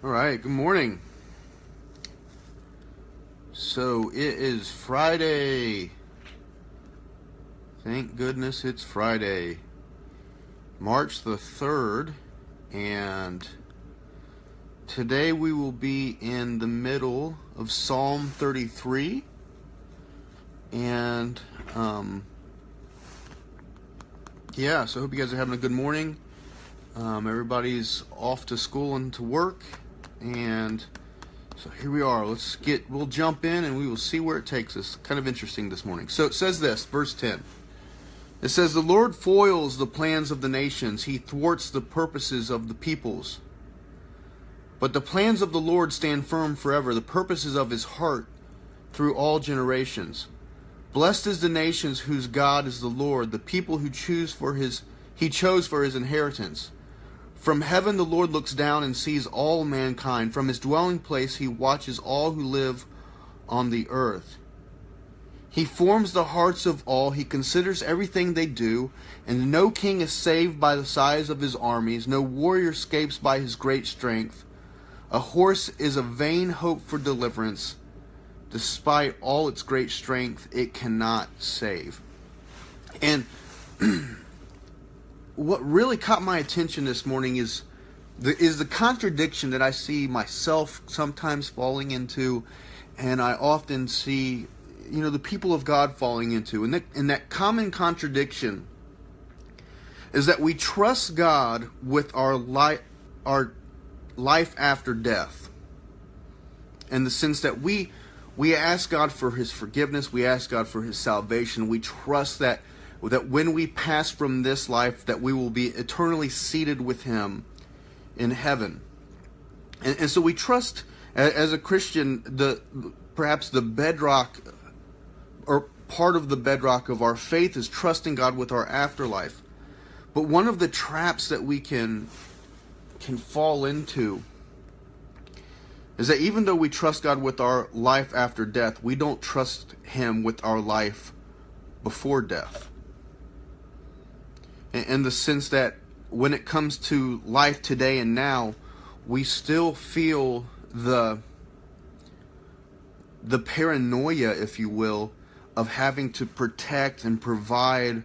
All right, good morning. So it is Friday. Thank goodness it's Friday, March the 3rd, and today we will be in the middle of Psalm 33. And so I hope you guys are having a good morning. Everybody's off to school and to work, and so here we are. We'll jump in and we will see where it takes us. Kind of interesting this morning. So it says this, verse 10. It says, "The Lord foils the plans of the nations. He thwarts the purposes of the peoples. But the plans of the Lord stand firm forever, the purposes of his heart through all generations. Blessed is the nations whose God is the Lord, the people he chose for his inheritance. From heaven the Lord looks down and sees all mankind. From his dwelling place he watches all who live on the earth. He forms the hearts of all. He considers everything they do. And no king is saved by the size of his armies. No warrior escapes by his great strength. A horse is a vain hope for deliverance. Despite all its great strength, it cannot save." And what really caught my attention this morning is the contradiction that I see myself sometimes falling into, and I often see, the people of God falling into. And that common contradiction is that we trust God with our life after death, in the sense that we ask God for his forgiveness, we ask God for his salvation, we trust that when we pass from this life, that we will be eternally seated with him in heaven. And so we trust, as a Christian, perhaps the bedrock, or part of the bedrock of our faith, is trusting God with our afterlife. But one of the traps that we can fall into is that even though we trust God with our life after death, we don't trust him with our life before death. In the sense that when it comes to life today and now, we still feel the paranoia, if you will, of having to protect and provide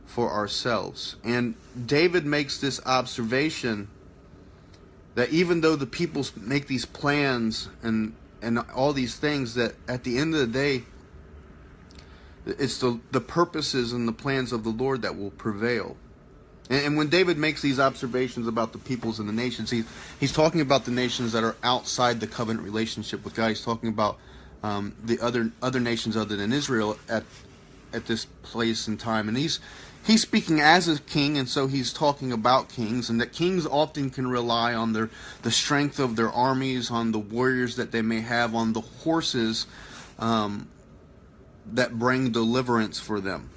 for ourselves. And David makes this observation that even though the people make these plans and all these things, that at the end of the day, it's the purposes and the plans of the Lord that will prevail. And when David makes these observations about the peoples and the nations, he's talking about the nations that are outside the covenant relationship with God. He's talking about the other nations other than Israel at this place and time. And he's speaking as a king, and so he's talking about kings, and that kings often can rely on the strength of their armies, on the warriors that they may have, on the horses that bring deliverance for them.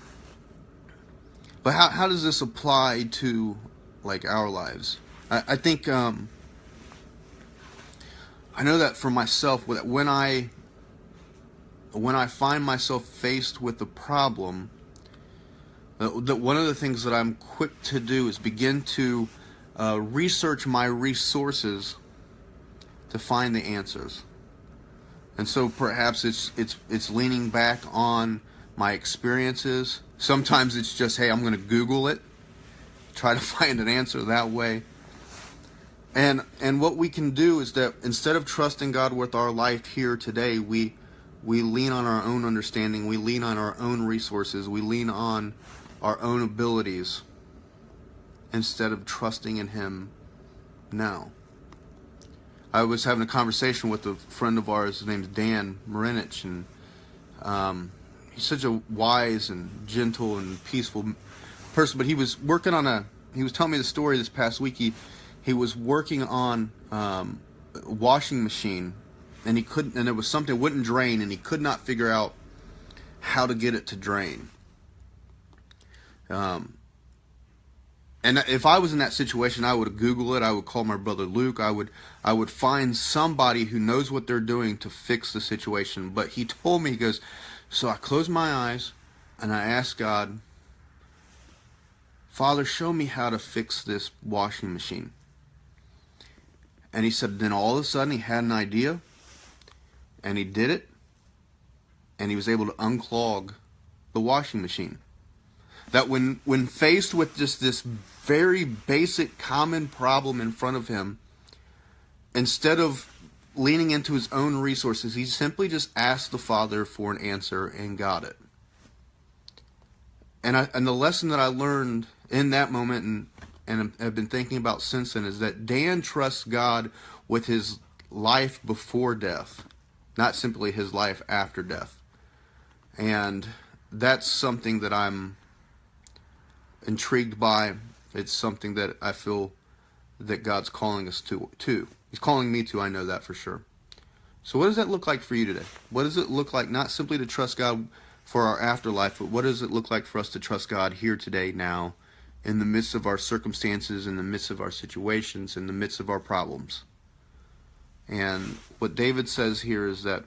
But how does this apply to our lives? I think I know that for myself, when I find myself faced with a problem, that one of the things that I'm quick to do is begin to research my resources to find the answers. And so perhaps it's leaning back on my experiences. Sometimes it's just, hey, I'm going to Google it, try to find an answer that way. And what we can do is that instead of trusting God with our life here today, we lean on our own understanding, we lean on our own resources, we lean on our own abilities instead of trusting in him now. I was having a conversation with a friend of ours. His name's Dan Marinich, and he's such a wise and gentle and peaceful person. But he was he was telling me the story this past week. He was working on a washing machine, and there was something that wouldn't drain, and he could not figure out how to get it to drain. And if I was in that situation, I would Google it. I would call my brother Luke. I would find somebody who knows what they're doing to fix the situation. But he told me, he goes, so I closed my eyes and I asked God, Father, show me how to fix this washing machine. And he said, then all of a sudden he had an idea, and he did it, and he was able to unclog the washing machine. That when faced with just this very basic common problem in front of him, instead of leaning into his own resources, he simply just asked the Father for an answer and got it. And the lesson that I learned in that moment and have been thinking about since then is that Dan trusts God with his life before death, not simply his life after death. And that's something that I'm intrigued by. It's something that I feel that God's calling us to. He's calling me to, I know that for sure. So what does that look like for you today? What does it look like not simply to trust God for our afterlife, but what does it look like for us to trust God here today, now, in the midst of our circumstances, in the midst of our situations, in the midst of our problems? And what David says here is that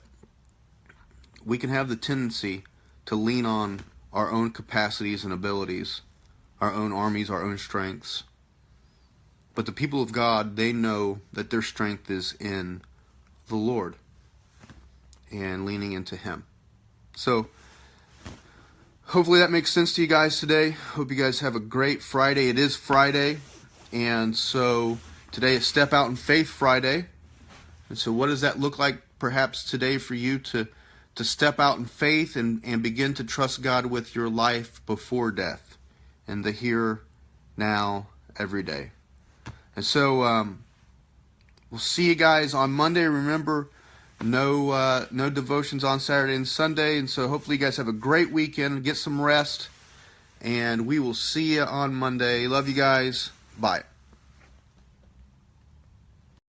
we can have the tendency to lean on our own capacities and abilities, our own armies, our own strengths. But the people of God, they know that their strength is in the Lord and leaning into Him. So, hopefully that makes sense to you guys today. Hope you guys have a great Friday. It is Friday, and so today is Step Out in Faith Friday. And so what does that look like perhaps today for you to step out in faith and begin to trust God with your life before death and the here, now, every day? And so we'll see you guys on Monday. Remember, no devotions on Saturday and Sunday. And so hopefully you guys have a great weekend. Get some rest. And we will see you on Monday. Love you guys. Bye.